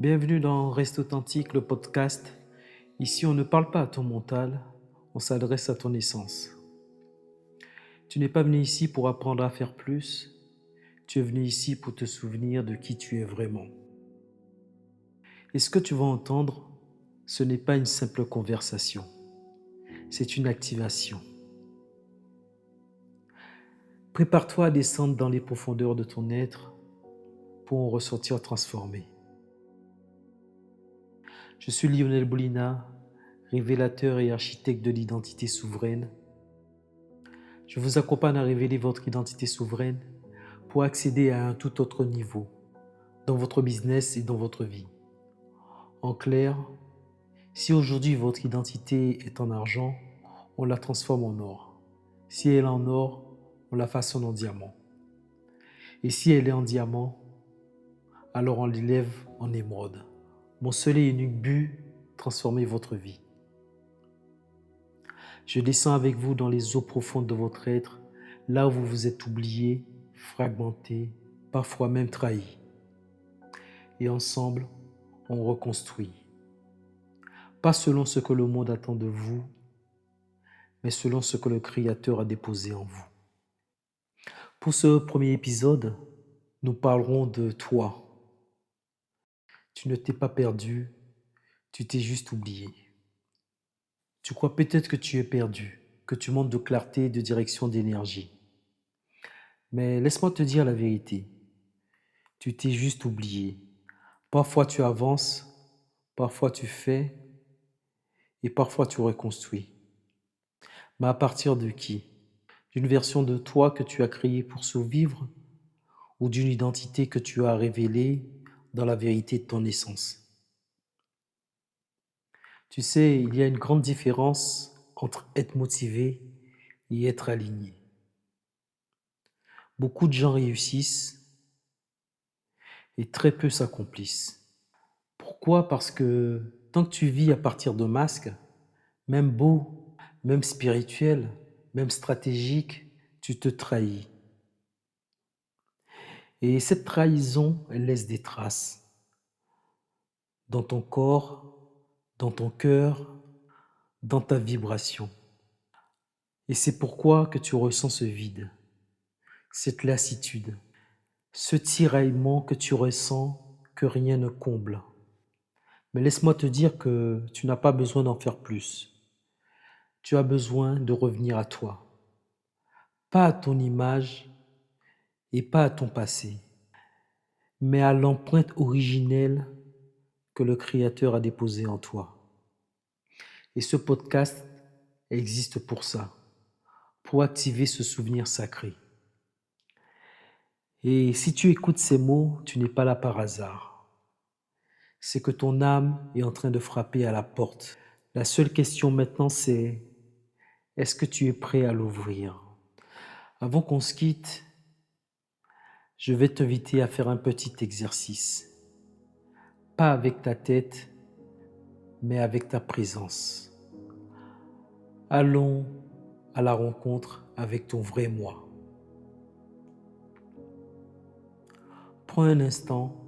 Bienvenue dans Reste Authentique, le podcast. Ici, on ne parle pas à ton mental, on s'adresse à ton essence. Tu n'es pas venu ici pour apprendre à faire plus, tu es venu ici pour te souvenir de qui tu es vraiment. Et ce que tu vas entendre, ce n'est pas une simple conversation, c'est une activation. Prépare-toi à descendre dans les profondeurs de ton être pour en ressortir transformé. Je suis Lionel Boulina, révélateur et architecte de l'identité souveraine. Je vous accompagne à révéler votre identité souveraine pour accéder à un tout autre niveau dans votre business et dans votre vie. En clair, si aujourd'hui votre identité est en argent, on la transforme en or. Si elle est en or, on la façonne en diamant. Et si elle est en diamant, alors on l'élève en émeraude. Mon seul et unique but, transformer votre vie. Je descends avec vous dans les eaux profondes de votre être, là où vous vous êtes oublié, fragmenté, parfois même trahi. Et ensemble, on reconstruit. Pas selon ce que le monde attend de vous, mais selon ce que le Créateur a déposé en vous. Pour ce premier épisode, nous parlerons de toi. Tu ne t'es pas perdu, tu t'es juste oublié. Tu crois peut-être que tu es perdu, que tu manques de clarté, de direction, d'énergie. Mais laisse-moi te dire la vérité. Tu t'es juste oublié. Parfois tu avances, parfois tu fais et parfois tu reconstruis. Mais à partir de qui? D'une version de toi que tu as créée pour survivre ou d'une identité que tu as révélée dans la vérité de ton essence? Tu sais, il y a une grande différence entre être motivé et être aligné. Beaucoup de gens réussissent et très peu s'accomplissent. Pourquoi? Parce que tant que tu vis à partir de masques, même beaux, même spirituels, même stratégiques, tu te trahis. Et cette trahison, elle laisse des traces dans ton corps, dans ton cœur, dans ta vibration. Et c'est pourquoi que tu ressens ce vide, cette lassitude, ce tiraillement que tu ressens que rien ne comble. Mais laisse-moi te dire que tu n'as pas besoin d'en faire plus. Tu as besoin de revenir à toi, pas à ton image et pas à ton passé, mais à l'empreinte originelle que le Créateur a déposée en toi. Et ce podcast existe pour ça, pour activer ce souvenir sacré. Et si tu écoutes ces mots, tu n'es pas là par hasard. C'est que ton âme est en train de frapper à la porte. La seule question maintenant, c'est est-ce que tu es prêt à l'ouvrir? Avant qu'on se quitte, je vais t'inviter à faire un petit exercice. Pas avec ta tête, mais avec ta présence. Allons à la rencontre avec ton vrai moi. Prends un instant,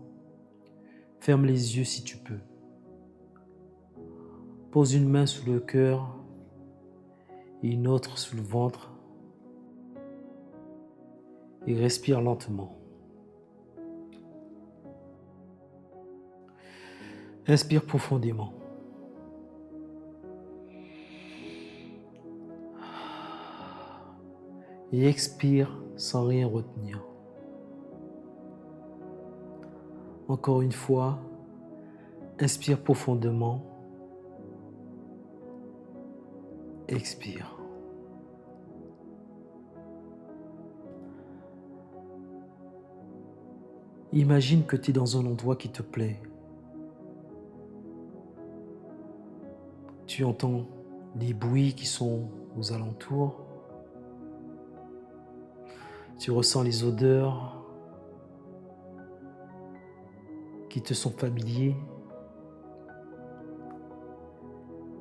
ferme les yeux si tu peux. Pose une main sous le cœur et une autre sous le ventre et respire lentement. Inspire profondément. Et expire sans rien retenir. Encore une fois, inspire profondément. Expire. Imagine que tu es dans un endroit qui te plaît. Tu entends les bruits qui sont aux alentours. Tu ressens les odeurs qui te sont familiers.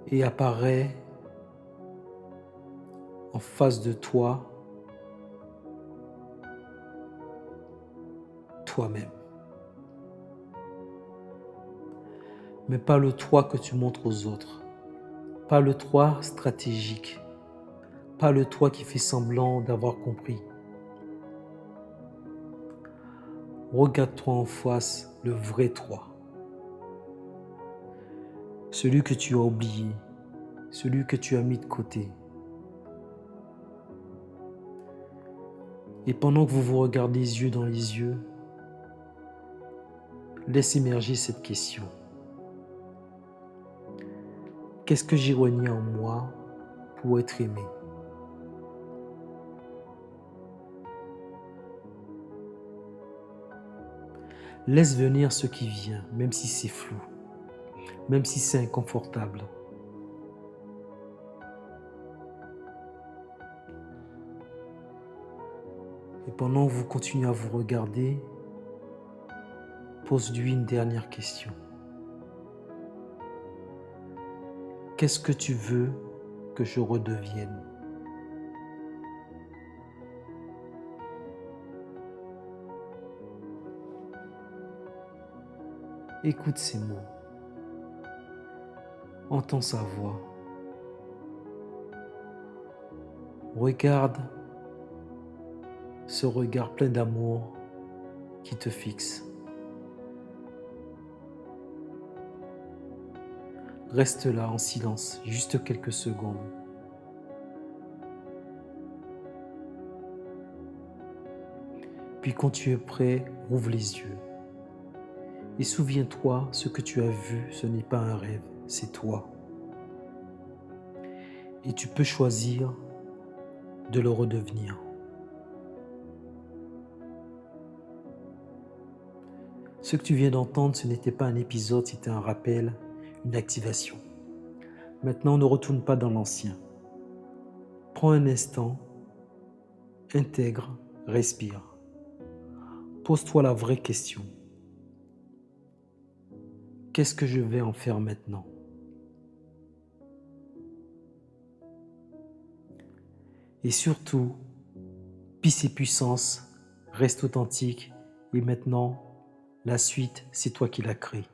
Et apparaît en face de toi, toi-même. mais pas le toi que tu montres aux autres, pas le toi stratégique, pas le toi qui fait semblant d'avoir compris. Regarde-toi en face, le vrai toi, celui que tu as oublié, celui que tu as mis de côté. Et pendant que vous vous regardez les yeux dans les yeux, laisse émerger cette question. Qu'est-ce que j'ai renié en moi pour être aimé? Laisse venir ce qui vient, même si c'est flou, même si c'est inconfortable. Et pendant que vous continuez à vous regarder, pose-lui une dernière question. Qu'est-ce que tu veux que je redevienne? Écoute ces mots, entends sa voix, regarde ce regard plein d'amour qui te fixe. Reste là en silence, juste quelques secondes. Puis quand tu es prêt, ouvre les yeux. Et souviens-toi, ce que tu as vu, ce n'est pas un rêve, c'est toi. Et tu peux choisir de le redevenir. Ce que tu viens d'entendre, ce n'était pas un épisode, c'était un rappel, une activation. Maintenant, ne retourne pas dans l'ancien. Prends un instant, intègre, respire. Pose-toi la vraie question. Qu'est-ce que je vais en faire maintenant? Et surtout, peace et puissance, reste authentique et maintenant, la suite, c'est toi qui la crée.